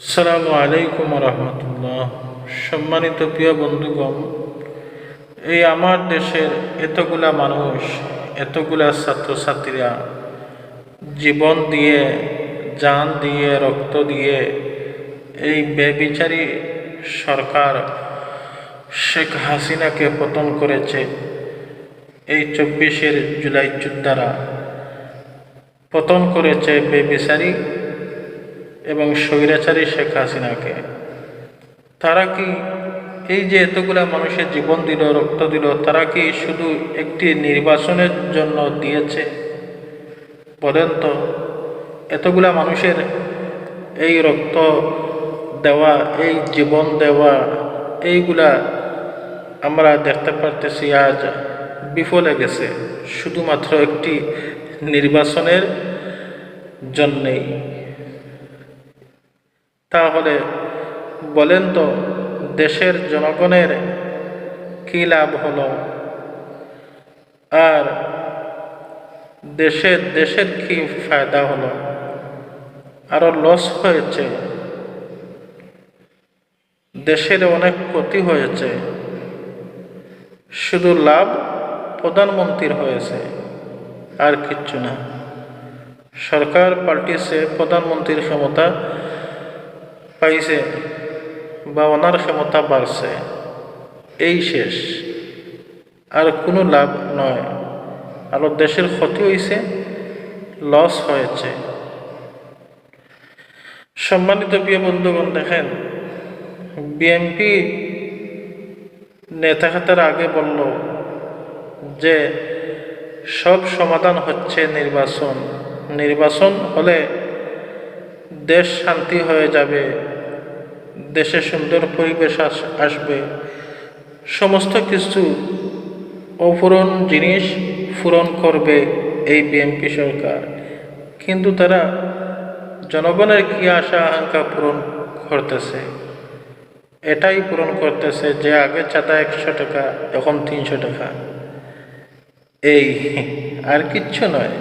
আসসালামু আলাইকুম রহমতুল্লাহ। সম্মানিত প্রিয় বন্ধুগণ, এই আমার দেশের এতগুলা মানুষ, এতগুলা ছাত্রছাত্রীরা জীবন দিয়ে, জান দিয়ে, রক্ত দিয়ে এই বেবিচারী সরকার শেখ হাসিনাকে পতন করেছে। এই 24শে জুলাই যোদ্ধারা পতন করেছে বেবিচারী এবং স্বৈরাচারী শেখ হাসিনাকে। তারা কি এই যে এতগুলা মানুষের জীবন দিল, রক্ত দিল, তারা কি শুধু একটি নির্বাচনের জন্য দিয়েছে? বলেন তো, এতগুলা মানুষের এই রক্ত দেওয়া, এই জীবন দেওয়া, এইগুলা আমরা দেখতে পারতেছি আজ বিফলে গেছে শুধুমাত্র একটি নির্বাচনের জন্যেই। তাহলে বলেন তো, দেশের জনগণের কী লাভ হলো? আর দেশের কি ফায়দা হলো? আরো লস হয়েছে, দেশের অনেক ক্ষতি হয়েছে। শুধু লাভ প্রধানমন্ত্রীর হয়েছে, আর কিচ্ছু না। সরকার পাল্টিছে, প্রধানমন্ত্রীর ক্ষমতা পাইছে বা ওনার ক্ষমতা বাড়ছে, এই শেষ, আর কোনো লাভ নয়। আরো দেশের ক্ষতি হয়েছে, লস হয়েছে। সম্মানিত প্রিয় বন্ধুগণ, দেখেন, বিএনপি নেতাখাতার আগে বলল যে সব সমাধান হচ্ছে নির্বাচন হলে দেশ শান্তি হয়ে যাবে, দেশে সুন্দর পরিবেশ আসবে, সমস্ত কিছু অপূরণ জিনিস পূরণ করবে এই বিএনপি সরকার। কিন্তু তারা জনগণের কি আশা আকাঙ্ক্ষা পূরণ করতেছে? এটাই পূরণ করতেছে যে আগে চাঁদা 100 টাকা, এখন 300 টাকা, এই, আর কিচ্ছু নয়।